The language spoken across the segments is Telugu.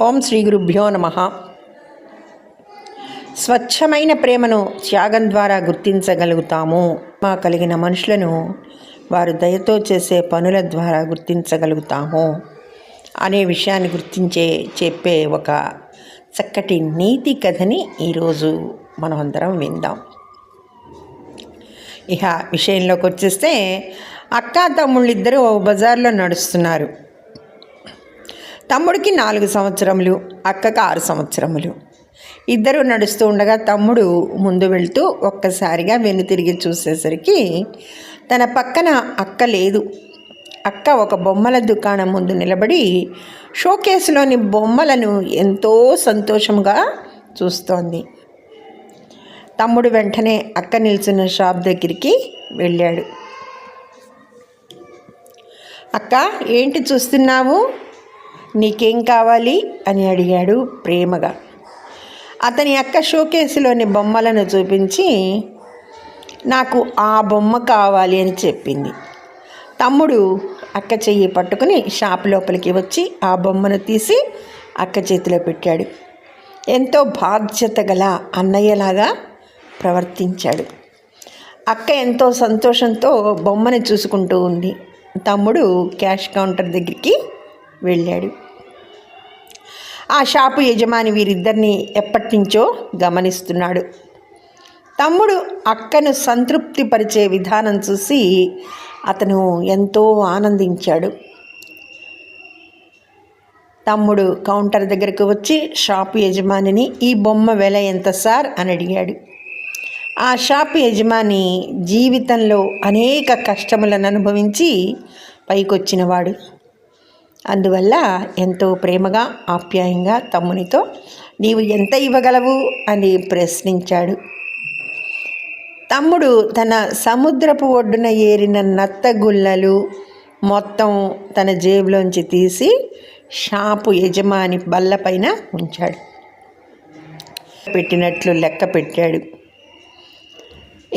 ఓం శ్రీ గురుభ్యో నమః. స్వచ్ఛమైన ప్రేమను త్యాగం ద్వారా గుర్తించగలుగుతాము. మా కలిగిన మనుషులను వారు దయతో చేసే పనుల ద్వారా గుర్తించగలుగుతాము అనే విషయాన్ని చెప్పే ఒక చక్కటి నీతి కథని ఈరోజు మనం అందరం విందాం. ఇక విషయంలోకి వచ్చేస్తే, అక్క తమ్ముళ్ళిద్దరూ బజార్లో నడుస్తున్నారు. తమ్ముడికి 4 సంవత్సరములు, అక్కకి 6 సంవత్సరములు. ఇద్దరు నడుస్తూ ఉండగా తమ్ముడు ముందు వెళ్తూ ఒక్కసారిగా వెనుతిరిగి చూసేసరికి తన పక్కన అక్క లేదు. అక్క ఒక బొమ్మల దుకాణం ముందు నిలబడి షోకేసులోని బొమ్మలను ఎంతో సంతోషంగా చూస్తోంది. తమ్ముడు వెంటనే అక్క నిల్చున్న షాప్ దగ్గరికి వెళ్ళాడు. అక్క, ఏంటి చూస్తున్నావు? నీకేం కావాలి అని అడిగాడు ప్రేమగా. అతని అక్క షోకేసులోని బొమ్మలను చూపించి, నాకు ఆ బొమ్మ కావాలి అని చెప్పింది. తమ్ముడు అక్క చెయ్యి పట్టుకుని షాప్ లోపలికి వచ్చి ఆ బొమ్మను తీసి అక్క చేతిలో పెట్టాడు. ఎంతో బాధ్యత గల అన్నయ్యలాగా ప్రవర్తించాడు. అక్క ఎంతో సంతోషంతో బొమ్మను చూసుకుంటూ ఉంది. తమ్ముడు క్యాష్ కౌంటర్ దగ్గరికి వెళ్ళాడు. ఆ షాపు యజమాని వీరిద్దరిని ఎప్పటినుంచో గమనిస్తున్నాడు. తమ్ముడు అక్కను సంతృప్తిపరిచే విధానం చూసి అతను ఎంతో ఆనందించాడు. తమ్ముడు కౌంటర్ దగ్గరకు వచ్చి షాపు యజమానిని, ఈ బొమ్మ వెల ఎంత సార్ అని అడిగాడు. ఆ షాపు యజమాని జీవితంలో అనేక కష్టములను అనుభవించి పైకొచ్చినవాడు. అందువల్ల ఎంతో ప్రేమగా ఆప్యాయంగా తమ్మునితో, నీవు ఎంత ఇవ్వగలవు అని ప్రశ్నించాడు. తమ్ముడు తన సముద్రపు ఒడ్డున ఏరిన నత్తగుల్లలు మొత్తం తన జేబులోంచి తీసి షాపు యజమాని బల్లపైన ఉంచాడు. పెట్టినట్లు లెక్క పెట్టాడు.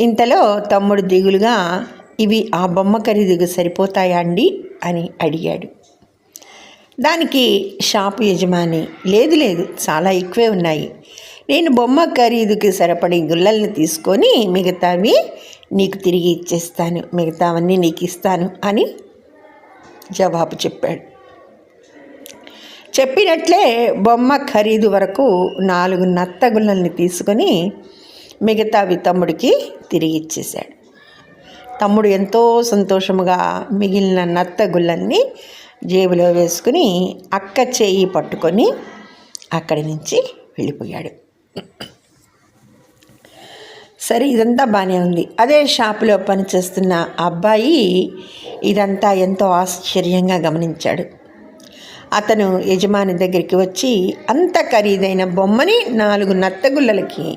ఇంతలో తమ్ముడు దిగులుగా, ఇవి ఆ బొమ్మ ఖరీదుకు సరిపోతాయా అండి అని అడిగాడు. దానికి షాపు యజమాని, లేదు చాలా ఎక్కువే ఉన్నాయి, నేను బొమ్మ ఖరీదుకి సరిపడి గుల్లల్ని తీసుకొని మిగతావి నీకు తిరిగి ఇచ్చేస్తాను, మిగతావన్నీ నీకు ఇస్తాను అని జవాబు చెప్పాడు. చెప్పినట్లే బొమ్మ ఖరీదు వరకు 4 నత్తగుల్లల్ని తీసుకొని మిగతావి తమ్ముడికి తిరిగి ఇచ్చేశాడు. తమ్ముడు ఎంతో సంతోషముగా మిగిలిన నత్తగుల్లల్ని జేబులో వేసుకుని అక్క చేయి పట్టుకొని అక్కడి నుంచి వెళ్ళిపోయాడు. సరే, ఇదంతా బాగానే ఉంది. అదే షాపులో పనిచేస్తున్న అబ్బాయి ఇదంతా ఎంతో ఆశ్చర్యంగా గమనించాడు. అతను యజమాని దగ్గరికి వచ్చి, అంత ఖరీదైన బొమ్మని 4 నత్తగుల్లలకి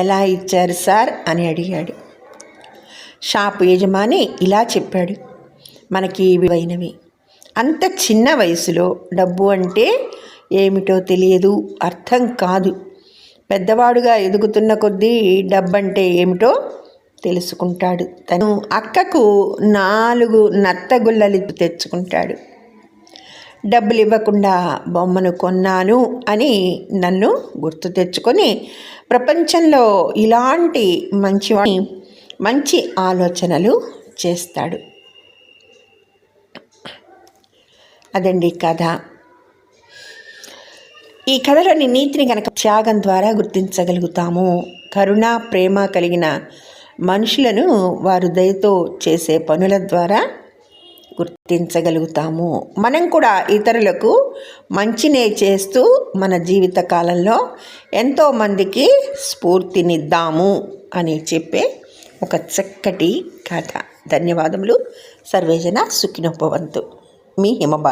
ఎలా ఇచ్చారు సార్ అని అడిగాడు. షాపు యజమాని ఇలా చెప్పాడు, మనకి విలువైనవి, అంత చిన్న వయసులో డబ్బు అంటే ఏమిటో తెలియదు, అర్థం కాదు. పెద్దవాడుగా ఎదుగుతున్న కొద్దీ డబ్బంటే ఏమిటో తెలుసుకుంటాడు. తను అక్కకు 4 నత్తగుల్లలు తెచ్చుకుంటాడు. డబ్బులు ఇవ్వకుండా బొమ్మను కొన్నాను అని నన్ను గుర్తు తెచ్చుకొని ప్రపంచంలో ఇలాంటి మంచి ఆలోచనలు చేస్తాడు. అదండి కథ. ఈ కథలోని నీతిని కనుక త్యాగం ద్వారా గుర్తించగలుగుతాము. కరుణ, ప్రేమ కలిగిన మనుషులను వారు దయతో చేసే పనుల ద్వారా గుర్తించగలుగుతాము. మనం కూడా ఇతరులకు మంచినే చేస్తూ మన జీవిత కాలంలో ఎంతోమందికి స్ఫూర్తినిద్దాము అని చెప్పే ఒక చక్కటి కథ. ధన్యవాదములు. సర్వేజన సుఖినో భవంతు. మీ హిమబా.